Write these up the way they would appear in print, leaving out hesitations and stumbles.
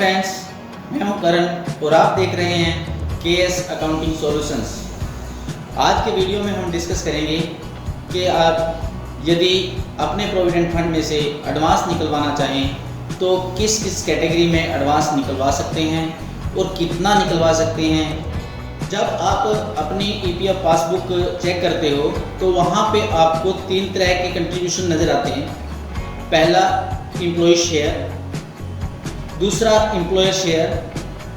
Friends, मैं हूं करण और आप देख रहे हैं केएस अकाउंटिंग सॉल्यूशंस। आज के वीडियो में हम डिस्कस करेंगे कि आप यदि अपने प्रोविडेंट फंड में से एडवांस निकलवाना चाहें तो किस किस कैटेगरी में एडवांस निकलवा सकते हैं और कितना निकलवा सकते हैं। जब आप अपनी ईपीएफ पासबुक चेक करते हो तो वहाँ पे आपको 3 तरह के कंट्रीब्यूशन नज़र आते हैं। पहला एम्प्लॉय शेयर, दूसरा एम्प्लॉयर शेयर,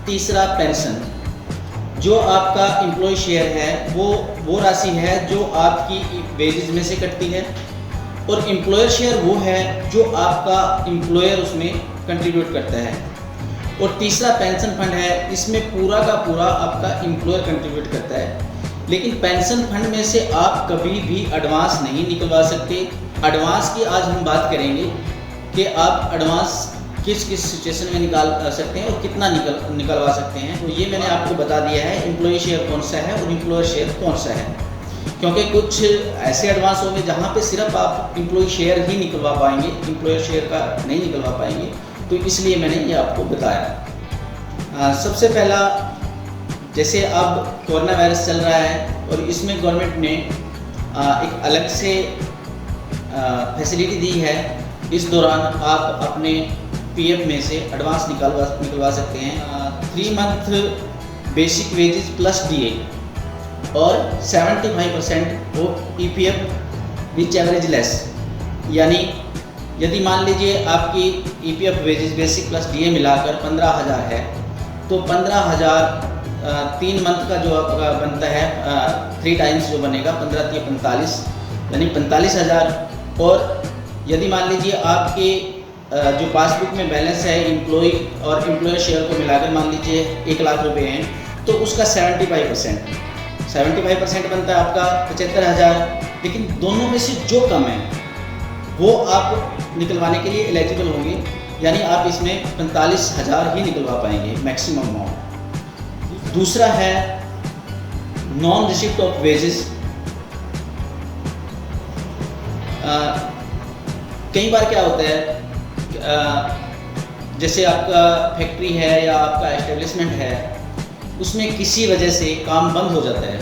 तीसरा पेंशन। जो आपका एम्प्लॉय शेयर है वो राशि है जो आपकी वेजेस में से कटती है, और एम्प्लॉयर शेयर वो है जो आपका एम्प्लॉयर उसमें कंट्रीब्यूट करता है, और तीसरा पेंशन फंड है, इसमें पूरा का पूरा आपका एम्प्लॉयर कंट्रीब्यूट करता है। लेकिन पेंशन फंड में से आप कभी भी एडवांस नहीं निकलवा सकते। एडवांस की आज हम बात करेंगे कि आप एडवांस किस किस सिचुएशन में निकाल सकते हैं और कितना निकलवा सकते हैं। तो ये मैंने आपको बता दिया है एम्प्लॉय शेयर कौन सा है और एम्प्लॉयर शेयर कौन सा है, क्योंकि कुछ ऐसे एडवांस होंगे जहाँ पे सिर्फ आप एम्प्लॉय शेयर ही निकलवा पाएंगे, एम्प्लॉयर शेयर का नहीं निकलवा पाएंगे। तो इसलिए मैंने ये आपको बताया। सबसे पहला, जैसे अब कोरोना वायरस चल रहा है और इसमें गवर्नमेंट ने एक अलग से फैसिलिटी दी है। इस दौरान आप अपने पीएफ में से एडवांस निकलवा सकते हैं। 3 month basic wages plus DA और 75% of EPF which average less. यानी यदि मान लीजिए आपकी EPF wages basic plus DA मिलाकर 15,000 है, तो 15,000 3 मंथ का जो आपका बनता है 3 टाइम्स जो बनेगा 15 × 45 यानी 45,000। और यदि मान लीजिए आपके जो पासबुक में बैलेंस है एम्प्लॉय और एम्प्लॉयर शेयर को मिलाकर मान लीजिए 1 लाख रुपए हैं, तो उसका 75% बनता है आपका 75,000। लेकिन दोनों में से जो कम है वो आप निकलवाने के लिए एलिजिबल होंगे, यानी आप इसमें 45,000 ही निकलवा पाएंगे मैक्सिमम अमाउंट। दूसरा है नॉन रिसिप्ट ऑफ वेजेस। कई बार क्या होता है, जैसे आपका फैक्ट्री है या आपका एस्टेब्लिशमेंट है, उसमें किसी वजह से काम बंद हो जाता है,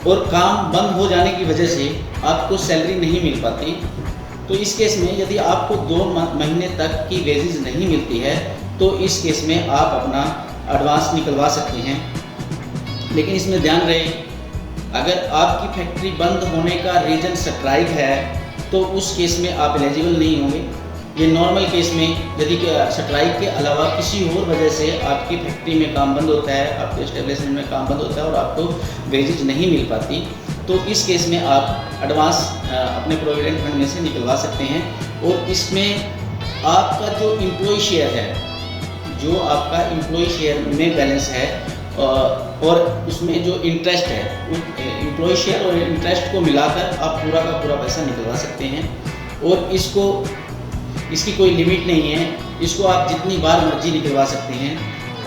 और काम बंद हो जाने की वजह से आपको सैलरी नहीं मिल पाती। तो इस केस में यदि आपको 2 महीने तक की वेजेस नहीं मिलती है, तो इस केस में आप अपना एडवांस निकलवा सकते हैं। लेकिन इसमें ध्यान रहे, अगर आपकी फैक्ट्री बंद होने का रीज़न स्ट्राइक है तो उस केस में आप एलिजिबल नहीं होंगे। ये नॉर्मल केस में यदि स्ट्राइक के अलावा किसी और वजह से आपकी फैक्ट्री में काम बंद होता है, आपके एस्टेब्लिशमेंट में काम बंद होता है और आपको वेजेज नहीं मिल पाती, तो इस केस में आप एडवांस अपने प्रोविडेंट फंड में से निकलवा सकते हैं। और इसमें आपका जो एम्प्लॉय शेयर है, जो आपका एम्प्लॉय शेयर में बैलेंस है और उसमें जो इंटरेस्ट है, एम्प्लॉय शेयर और इंटरेस्ट को मिलाकर आप पूरा का पूरा पैसा निकलवा सकते हैं। और इसकी कोई लिमिट नहीं है, इसको आप जितनी बार मर्जी निकलवा सकते हैं,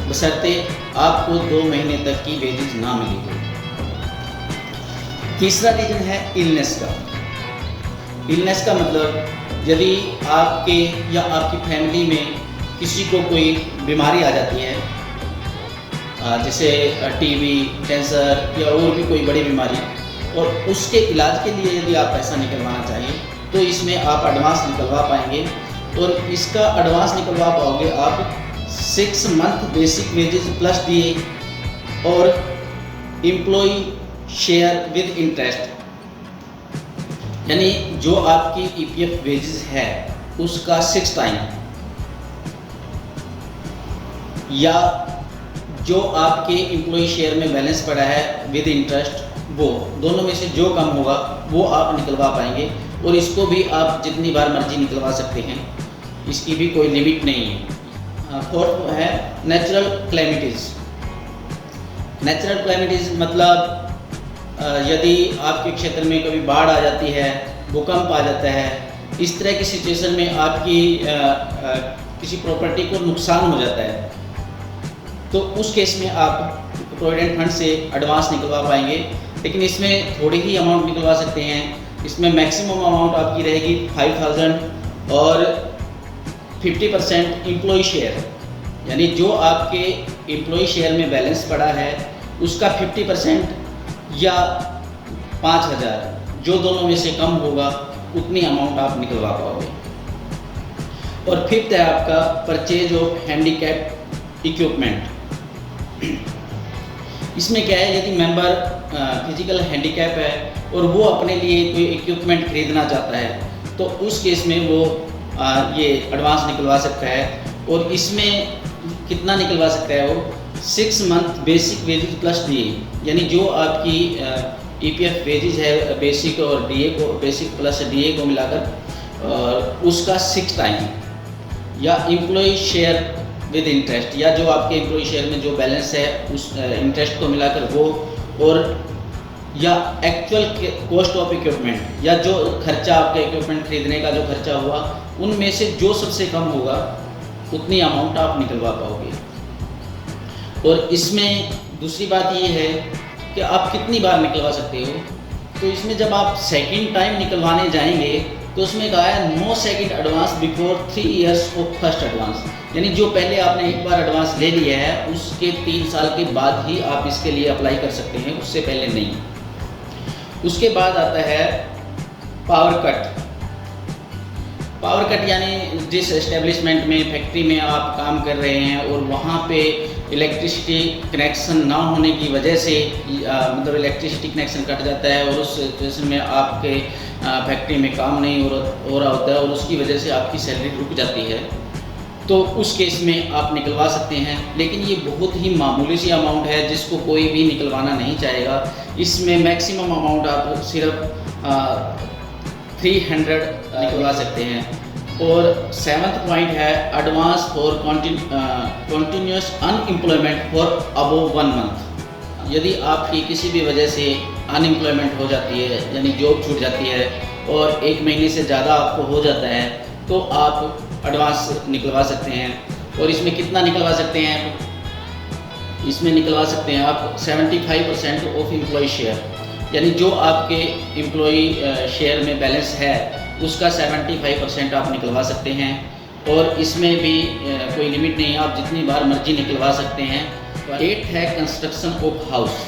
बशर्ते आपको 2 महीने तक की वेजेज ना मिली हो। तीसरा रीजन है इलनेस का। इलनेस का मतलब यदि आपके या आपकी फैमिली में किसी को कोई बीमारी आ जाती है, जैसे टीबी, कैंसर या और भी कोई बड़ी बीमारी, और उसके इलाज के लिए यदि आप पैसा निकलवाना चाहिए तो इसमें आप एडवांस निकलवा पाएंगे। और इसका एडवांस निकलवा पाओगे आप 6 month basic wages plus DA और एम्प्लॉय शेयर विद इंटरेस्ट। यानी जो आपकी ईपीएफ वेजेस है उसका 6 टाइम, या जो आपके एम्प्लॉय शेयर में बैलेंस पड़ा है विद इंटरेस्ट, वो दोनों में से जो कम होगा वो आप निकलवा पाएंगे। और इसको भी आप जितनी बार मर्जी निकलवा सकते हैं, इसकी भी कोई लिमिट नहीं है। फोर्थ है नेचुरल क्लैमिटीज़। नेचुरल क्लैमिटीज़ मतलब यदि आपके क्षेत्र में कभी बाढ़ आ जाती है, भूकंप आ जाता है, इस तरह की सिचुएशन में आपकी किसी प्रॉपर्टी को नुकसान हो जाता है, तो उस केस में आप प्रोविडेंट फंड से एडवांस निकलवा पाएंगे। लेकिन इसमें थोड़ी ही अमाउंट निकलवा सकते हैं। इसमें मैक्सिमम अमाउंट आपकी रहेगी 5,000 और 50% एम्प्लॉय शेयर, यानी जो आपके एम्प्लॉय शेयर में बैलेंस पड़ा है उसका 50% या 5,000, जो दोनों में से कम होगा उतनी अमाउंट आप निकलवा पाओगे। और फिफ्थ है आपका परचेज ऑफ हैंडीकैप इक्विपमेंट। इसमें क्या है, यदि मेंबर फिजिकल हैंडीकैप है और वो अपने लिए कोई इक्विपमेंट खरीदना चाहता है तो उस केस में वो ये एडवांस निकलवा सकता है। और इसमें कितना निकलवा सकता है वो, 6 month basic wages plus DA, यानी जो आपकी ईपीएफ वेजेस है बेसिक और डीए को, बेसिक प्लस डीए को मिलाकर उसका 6 टाइम, या एम्प्लॉय शेयर विद इंटरेस्ट, या जो आपके एम्प्लॉय शेयर में जो बैलेंस है उस इंटरेस्ट को मिलाकर वो, और या एक्चुअल कॉस्ट ऑफ इक्विपमेंट, या जो खर्चा आपके इक्विपमेंट खरीदने का जो खर्चा हुआ उनमें से जो सबसे कम होगा उतनी अमाउंट आप निकलवा पाओगे। और इसमें दूसरी बात ये है कि आप कितनी बार निकलवा सकते हो। तो इसमें जब आप सेकंड टाइम निकलवाने जाएंगे तो उसमें कहा है no second advance before 3 years of first advance, यानी जो पहले आपने एक बार एडवांस ले लिया है उसके 3 साल के बाद ही आप इसके लिए अप्लाई कर सकते हैं, उससे पहले नहीं। उसके बाद आता है पावर कट। पावर कट यानी जिस एस्टेब्लिशमेंट में, फैक्ट्री में आप काम कर रहे हैं और वहाँ पे इलेक्ट्रिसिटी कनेक्शन ना होने की वजह से मतलब इलेक्ट्रिसिटी कनेक्शन कट जाता है और उस सिचुएशन में आपके फैक्ट्री में काम नहीं हो रहा होता है और उसकी वजह से आपकी सैलरी रुक जाती है, तो उस केस में आप निकलवा सकते हैं। लेकिन ये बहुत ही मामूली सी अमाउंट है जिसको कोई भी निकलवाना नहीं चाहेगा। इसमें मैक्सिमम अमाउंट आप सिर्फ 300 निकलवा सकते हैं। और 7th पॉइंट है advance for continuous unemployment for above 1 month. यदि आपकी किसी भी वजह से अनएम्प्लॉयमेंट हो जाती है, यानी जॉब छूट जाती है और 1 महीने से ज़्यादा आपको हो जाता है, तो आप एडवांस निकलवा सकते हैं। और इसमें कितना निकलवा सकते हैं, इसमें निकलवा सकते हैं आप 75% ऑफ एम्प्लॉय शेयर, यानी जो आपके एम्प्लॉय शेयर में बैलेंस है उसका 75% आप निकलवा सकते हैं। और इसमें भी कोई लिमिट नहीं है, आप जितनी बार मर्जी निकलवा सकते हैं। 8 है कंस्ट्रक्शन ऑफ हाउस।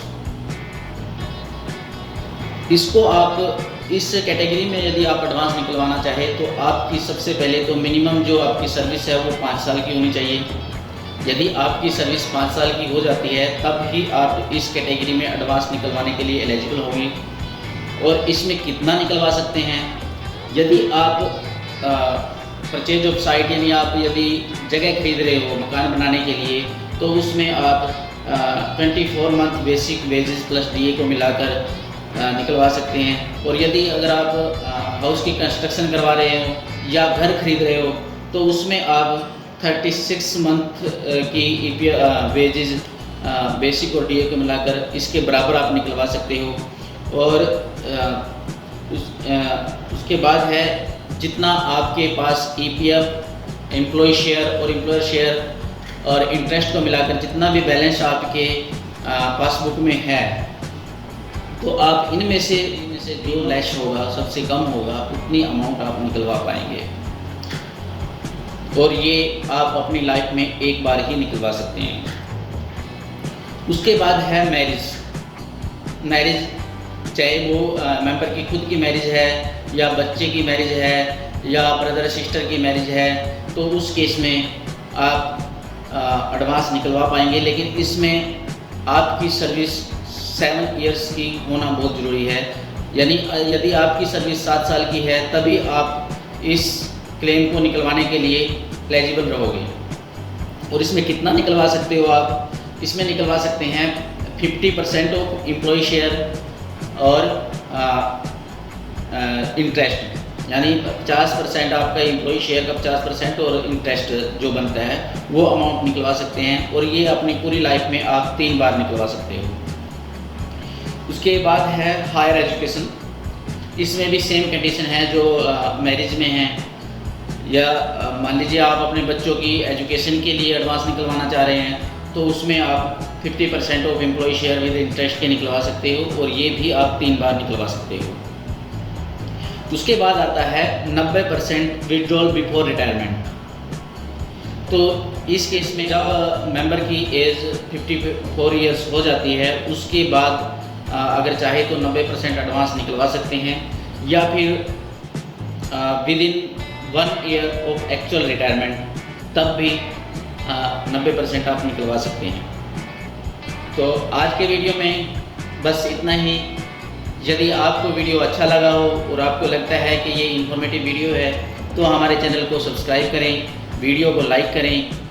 इसको आप इस कैटेगरी में यदि आप एडवांस निकलवाना चाहे तो आपकी सबसे पहले तो मिनिमम जो आपकी सर्विस है वो 5 साल की होनी चाहिए। यदि आपकी सर्विस 5 साल की हो जाती है तब ही आप इस कैटेगरी में एडवांस निकलवाने के लिए एलिजिबल होंगे। और इसमें कितना निकलवा सकते हैं, यदि आप परचेज ऑफ साइट, यानी आप यदि जगह खरीद रहे हो मकान बनाने के लिए, तो उसमें आप 24 month basic wages plus DA को मिलाकर निकलवा सकते हैं। और यदि अगर आप हाउस की कंस्ट्रक्शन करवा रहे हो या घर खरीद रहे हो तो उसमें आप 36 मंथ की वेजेस बेसिक और डीए को मिलाकर इसके बराबर आप निकलवा सकते हो। और उसके बाद है जितना आपके पास ईपीएफ, एम्प्लॉय शेयर और एम्प्लॉयर शेयर और इंटरेस्ट को मिलाकर जितना भी बैलेंस आपके पासबुक में है, तो आप इनमें से जो लेस होगा, सबसे कम होगा, उतनी अमाउंट आप निकलवा पाएंगे। और ये आप अपनी लाइफ में एक बार ही निकलवा सकते हैं। उसके बाद है मैरिज, चाहे वो मेंबर की खुद की मैरिज है या बच्चे की मैरिज है या ब्रदर सिस्टर की मैरिज है, तो उस केस में आप एडवांस निकलवा पाएंगे। लेकिन इसमें आपकी सर्विस 7 इयर्स की होना बहुत ज़रूरी है, यानी यदि आपकी सर्विस 7 साल की है तभी आप इस क्लेम को निकलवाने के लिए एलिजिबल रहोगे। और इसमें कितना निकलवा सकते हो आप, इसमें निकलवा सकते हैं 50% ऑफ एम्प्लॉय शेयर और इंटरेस्ट, यानी 50% आपका एम्प्लॉय शेयर का 50% और इंटरेस्ट जो बनता है वो अमाउंट निकलवा सकते हैं। और ये अपनी पूरी लाइफ में आप 3 बार निकलवा सकते हो। उसके बाद है हायर एजुकेशन। इसमें भी सेम कंडीशन है जो मैरिज में है, या मान लीजिए आप अपने बच्चों की एजुकेशन के लिए एडवांस निकलवाना चाह रहे हैं तो उसमें आप 50% of employee share with interest के निकलवा सकते हो। और ये भी आप 3 बार निकलवा सकते हो। उसके बाद आता है 90% विड्रॉल बिफोर रिटायरमेंट। तो इस केस में जब मेंबर की एज 54 ईयर्स हो जाती है उसके बाद अगर चाहे तो 90% एडवांस निकलवा सकते हैं, या फिर with in 1 year of actual retirement तब भी 90% आप निकलवा सकते हैं। तो आज के वीडियो में बस इतना ही। यदि आपको वीडियो अच्छा लगा हो और आपको लगता है कि ये इन्फॉर्मेटिव वीडियो है तो हमारे चैनल को सब्सक्राइब करें, वीडियो को लाइक करें